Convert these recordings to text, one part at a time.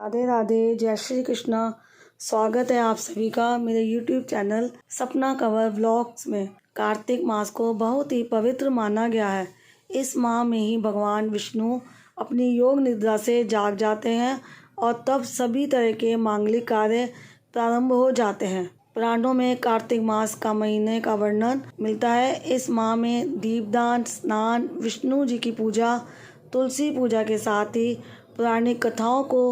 राधे राधे, जय श्री कृष्णा। स्वागत है आप सभी का मेरे YouTube चैनल सपना कंवर व्लॉग्स में। कार्तिक मास को बहुत ही पवित्र माना गया है। इस माह में ही भगवान विष्णु अपनी योग निद्रा से जाग जाते हैं और तब सभी तरह के मांगलिक कार्य प्रारंभ हो जाते हैं। पुराणों में कार्तिक मास का महीने का वर्णन मिलता है। इस माह में दीपदान, स्नान, विष्णु जी की पूजा, तुलसी पूजा के साथ ही पौराणिक कथाओं को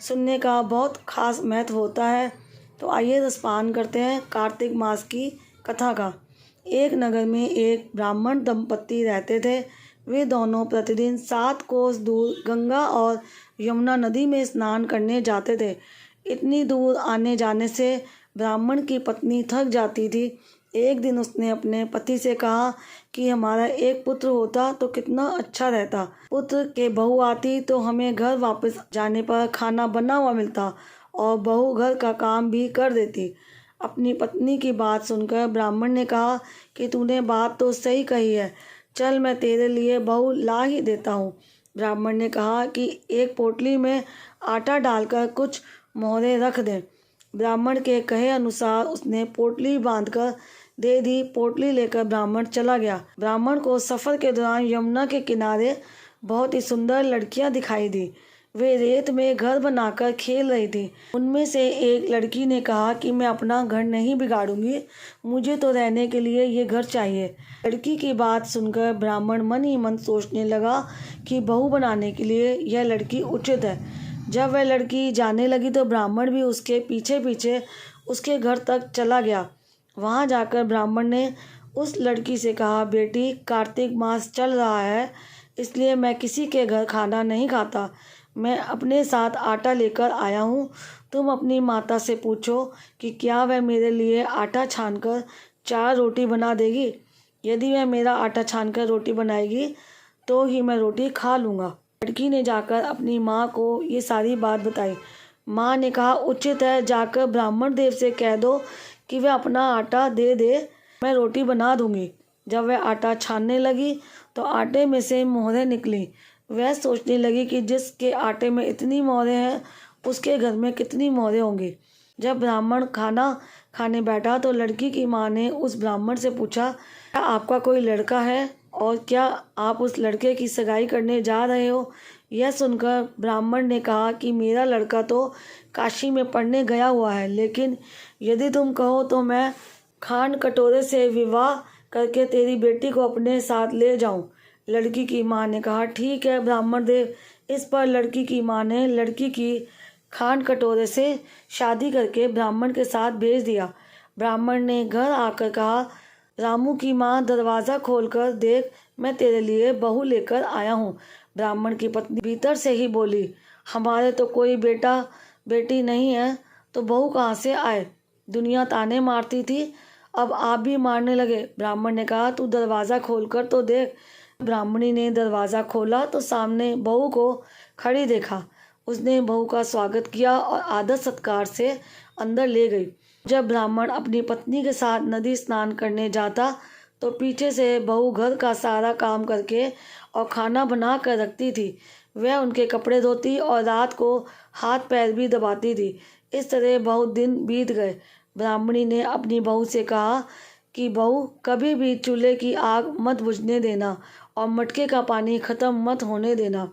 सुनने का बहुत खास महत्व होता है। तो आइए रसपान करते हैं कार्तिक मास की कथा का। एक नगर में एक ब्राह्मण दंपत्ति रहते थे। वे दोनों प्रतिदिन 7 कोस दूर गंगा और यमुना नदी में स्नान करने जाते थे। इतनी दूर आने जाने से ब्राह्मण की पत्नी थक जाती थी। एक दिन उसने अपने पति से कहा कि हमारा एक पुत्र होता तो कितना अच्छा रहता। पुत्र के बहू आती तो हमें घर वापस जाने पर खाना बना हुआ मिलता और बहू घर का काम भी कर देती। अपनी पत्नी की बात सुनकर ब्राह्मण ने कहा कि तूने बात तो सही कही है, चल मैं तेरे लिए बहू ला ही देता हूँ। ब्राह्मण ने कहा कि एक पोटली में आटा डालकर कुछ मोहरे रख दें। ब्राह्मण के कहे अनुसार उसने पोटली बांधकर दे दी। पोटली लेकर ब्राह्मण चला गया। ब्राह्मण को सफ़र के दौरान यमुना के किनारे बहुत ही सुंदर लड़कियां दिखाई दी। वे रेत में घर बनाकर खेल रही थी। उनमें से एक लड़की ने कहा कि मैं अपना घर नहीं बिगाड़ूंगी, मुझे तो रहने के लिए ये घर चाहिए। लड़की की बात सुनकर ब्राह्मण मन ही मन सोचने लगा कि बहू बनाने के लिए यह लड़की उचित है। जब वह लड़की जाने लगी तो ब्राह्मण भी उसके पीछे पीछे उसके घर तक चला गया। वहां जाकर ब्राह्मण ने उस लड़की से कहा, बेटी, कार्तिक मास चल रहा है, इसलिए मैं किसी के घर खाना नहीं खाता। मैं अपने साथ आटा लेकर आया हूँ। तुम अपनी माता से पूछो कि क्या वह मेरे लिए आटा छानकर 4 रोटी बना देगी। यदि वह मेरा आटा छानकर रोटी बनाएगी तो ही मैं रोटी खा लूँगा। लड़की ने जाकर अपनी माँ को ये सारी बात बताई। माँ ने कहा, उचित है, जाकर ब्राह्मण देव से कह दो कि वह अपना आटा दे दे, मैं रोटी बना दूंगी। जब वह आटा छानने लगी तो आटे में से मोहरें निकली। वह सोचने लगी कि जिसके आटे में इतनी मोहरें हैं उसके घर में कितनी मोहरें होंगी। जब ब्राह्मण खाना खाने बैठा तो लड़की की माँ ने उस ब्राह्मण से पूछा, क्या आपका कोई लड़का है और क्या आप उस लड़के की सगाई करने जा रहे हो। यह सुनकर ब्राह्मण ने कहा कि मेरा लड़का तो काशी में पढ़ने गया हुआ है, लेकिन यदि तुम कहो तो मैं खान कटोरे से विवाह करके तेरी बेटी को अपने साथ ले जाऊं। लड़की की माँ ने कहा, ठीक है ब्राह्मण देव। इस पर लड़की की माँ ने लड़की की खान कटोरे से शादी करके ब्राह्मण के साथ भेज दिया। ब्राह्मण ने घर आकर कहा, रामू की माँ, दरवाज़ा खोलकर देख, मैं तेरे लिए बहू लेकर आया हूँ। ब्राह्मण की पत्नी भीतर से ही बोली, हमारे तो कोई बेटा बेटी नहीं है तो बहू कहाँ से आए। दुनिया ताने मारती थी, अब आप भी मारने लगे। ब्राह्मण ने कहा, तू दरवाज़ा खोलकर तो देख। ब्राह्मणी ने दरवाज़ा खोला तो सामने बहू को खड़ी देखा। उसने बहू का स्वागत किया और आदर सत्कार से अंदर ले गई। जब ब्राह्मण अपनी पत्नी के साथ नदी स्नान करने जाता तो पीछे से बहू घर का सारा काम करके और खाना बना कर रखती थी। वह उनके कपड़े धोती और रात को हाथ पैर भी दबाती थी। इस तरह बहुत दिन बीत गए। ब्राह्मणी ने अपनी बहू से कहा कि बहू, कभी भी चूल्हे की आग मत बुझने देना और मटके का पानी ख़त्म मत होने देना।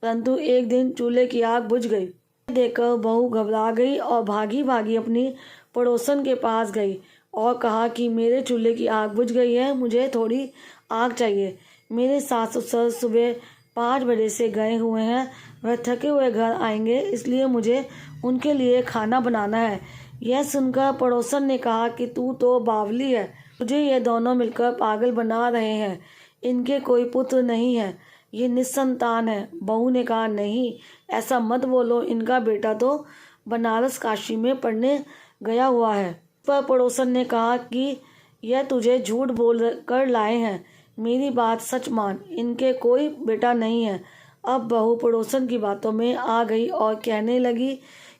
परंतु एक दिन चूल्हे की आग बुझ गई। देखकर बहू घबरा गई और भागी भागी अपनी पड़ोसन के पास गई और कहा कि मेरे चूल्हे की आग बुझ गई है, मुझे थोड़ी आग चाहिए। मेरे सास ससुर सुबह 5 बजे से गए हुए हैं, वह थके हुए घर आएंगे, इसलिए मुझे उनके लिए खाना बनाना है। यह सुनकर पड़ोसन ने कहा कि तू तो बावली है, मुझे ये दोनों मिलकर पागल बना रहे हैं। इनके कोई पुत्र नहीं है, ये निस्संतान है। बहू ने कहा, नहीं, ऐसा मत बोलो, इनका बेटा तो बनारस काशी में पढ़ने गया हुआ है। पर पड़ोसन ने कहा कि यह तुझे झूठ बोल कर लाए हैं, मेरी बात सच मान, इनके कोई बेटा नहीं है। अब बहू पड़ोसन की बातों में आ गई और कहने लगी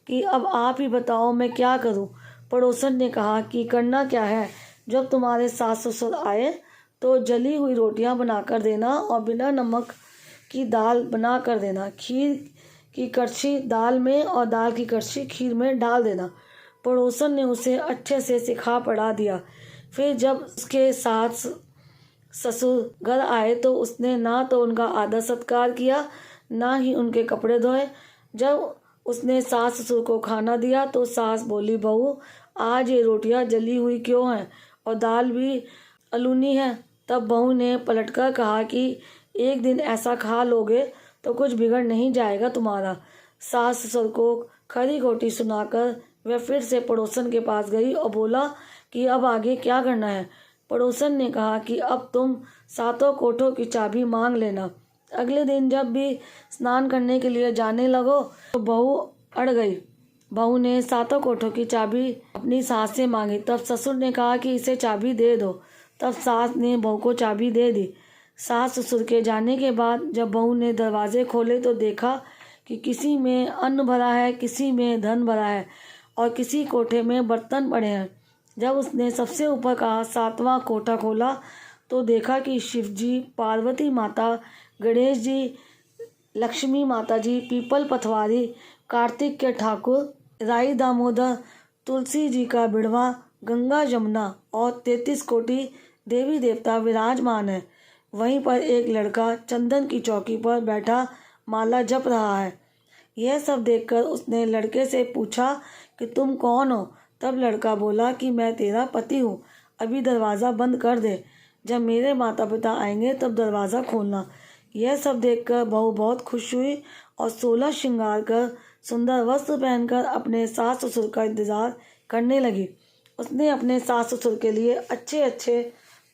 कि अब आप ही बताओ मैं क्या करूं। पड़ोसन ने कहा कि करना क्या है, जब तुम्हारे सास ससुर आए तो जली हुई रोटियां बनाकर देना और बिना नमक की दाल बना कर देना। खीर की कड़छी दाल में और दाल की कड़छी खीर में डाल देना। पड़ोसन ने उसे अच्छे से सिखा पढ़ा दिया। फिर जब उसके सास ससुर घर आए तो उसने ना तो उनका आदर सत्कार किया, ना ही उनके कपड़े धोए। जब उसने सास ससुर को खाना दिया तो सास बोली, बहू आज ये रोटियां जली हुई क्यों हैं और दाल भी अलूनी है। तब बहू ने पलटकर कहा कि एक दिन ऐसा खा लोगे तो कुछ बिगड़ नहीं जाएगा तुम्हारा। सास ससुर को खरी खोटी सुनाकर वह फिर से पड़ोसन के पास गई और बोला कि अब आगे क्या करना है। पड़ोसन ने कहा कि अब तुम सातों कोठों की चाबी मांग लेना। अगले दिन जब भी स्नान करने के लिए जाने लगो तो बहू अड़ गई। बहू ने सातों कोठों की चाबी अपनी सास से मांगी। तब ससुर ने कहा कि इसे चाबी दे दो। तब सास ने बहू को चाबी दे दी। सास ससुर के जाने के बाद जब बहू ने दरवाजे खोले तो देखा कि किसी में अन्न भरा है, किसी में धन भरा है और किसी कोठे में बर्तन पड़े हैं। जब उसने सबसे ऊपर का सातवां कोठा खोला तो देखा कि शिव जी, पार्वती माता, गणेश जी, लक्ष्मी माता जी, पीपल पथवारी, कार्तिक के ठाकुर, राई दामोदर, तुलसी जी का बिड़वा, गंगा यमुना और 33 कोटि देवी देवता विराजमान है। वहीं पर एक लड़का चंदन की चौकी पर बैठा माला जप रहा है। यह सब देखकर उसने लड़के से पूछा कि तुम कौन हो। तब लड़का बोला कि मैं तेरा पति हूँ, अभी दरवाज़ा बंद कर दे, जब मेरे माता पिता आएंगे तब दरवाज़ा खोलना। यह सब देखकर बहू बहुत खुश हुई और 16 श्रृंगार कर सुंदर वस्त्र पहनकर अपने सास ससुर का इंतज़ार करने लगी। उसने अपने सास ससुर के लिए अच्छे अच्छे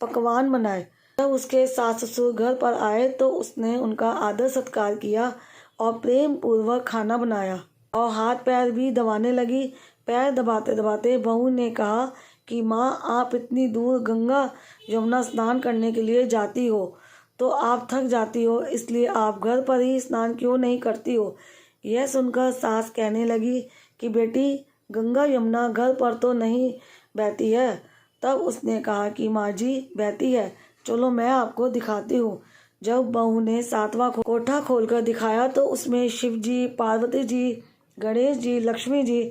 पकवान बनाए। जब उसके सास ससुर घर पर आए तो उसने उनका आदर सत्कार किया और प्रेम पूर्वक खाना बनाया और हाथ पैर भी दबाने लगी। पैर दबाते दबाते बहू ने कहा कि माँ, आप इतनी दूर गंगा यमुना स्नान करने के लिए जाती हो तो आप थक जाती हो, इसलिए आप घर पर ही स्नान क्यों नहीं करती हो। यह सुनकर सास कहने लगी कि बेटी, गंगा यमुना घर पर तो नहीं बहती है। तब उसने कहा कि माँ जी, बहती है, चलो मैं आपको दिखाती हूँ। जब बहू ने सातवां कोठा खोलकर दिखाया तो उसमें शिव जी, पार्वती जी, गणेश जी, लक्ष्मी जी,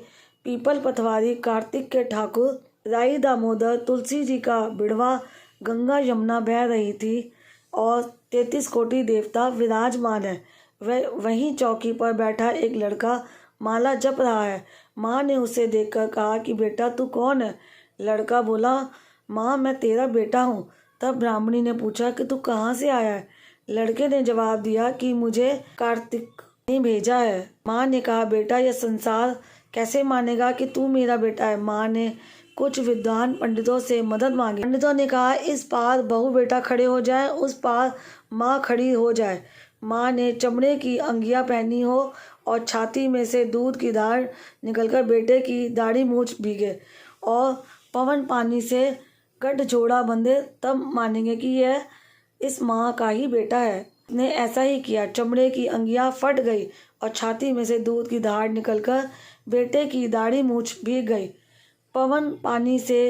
पीपल पथवारी, कार्तिक के ठाकुर, राई दामोदर, तुलसी जी का बिड़वा, गंगा यमुना बह रही थी और 33 कोटि देवता विराजमान है। वहीं चौकी पर बैठा एक लड़का माला जप रहा है। माँ ने उसे देखकर कहा कि बेटा तू कौन है। लड़का बोला, माँ मैं तेरा बेटा हूँ। तब ब्राह्मणी ने पूछा कि तू कहाँ से आया है। लड़के ने जवाब दिया कि मुझे कार्तिक ने भेजा है। माँ ने कहा, बेटा यह संसार कैसे मानेगा कि तू मेरा बेटा है। माँ ने कुछ विद्वान पंडितों से मदद मांगी। पंडितों ने कहा, इस पार बहू बेटा खड़े हो जाए, उस पार माँ खड़ी हो जाए। माँ ने चमड़े की अंगिया पहनी हो और छाती में से दूध की धार निकलकर बेटे की दाढ़ी मूछ भीगे और पवन पानी से गठजोड़ा बंधे, तब मानेंगे कि यह इस माँ का ही बेटा है। ने ऐसा ही किया। चमड़े की अंगिया फट गई और छाती में से दूध की धार निकलकर बेटे की दाढ़ी मूछ भीग गई। पवन पानी से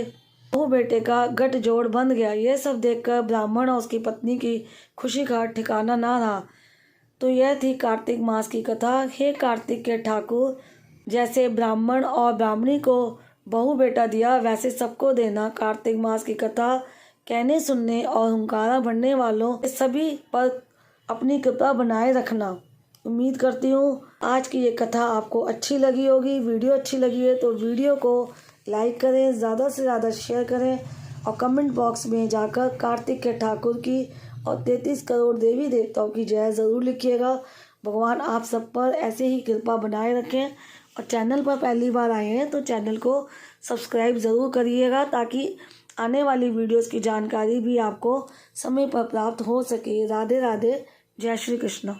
बहू बेटे का गठजोड़ बंध गया। यह सब देखकर ब्राह्मण और उसकी पत्नी की खुशी का ठिकाना ना रहा। तो यह थी कार्तिक मास की कथा। हे कार्तिक के ठाकुर, जैसे ब्राह्मण और ब्राह्मणी को बहू बेटा दिया वैसे सबको देना। कार्तिक मास की कथा कहने सुनने और हुंकारा भरने वालों सभी पर अपनी कृपा बनाए रखना। उम्मीद करती हूँ आज की ये कथा आपको अच्छी लगी होगी। वीडियो अच्छी लगी है तो वीडियो को लाइक करें, ज़्यादा से ज़्यादा शेयर करें और कमेंट बॉक्स में जाकर कार्तिक के ठाकुर की और 33 करोड़ देवी देवताओं की जय ज़रूर लिखिएगा। भगवान आप सब पर ऐसे ही कृपा बनाए रखें। और चैनल पर पहली बार आए हैं तो चैनल को सब्सक्राइब ज़रूर करिएगा ताकि आने वाली वीडियोस की जानकारी भी आपको समय पर प्राप्त हो सके। राधे राधे, जय श्री कृष्ण।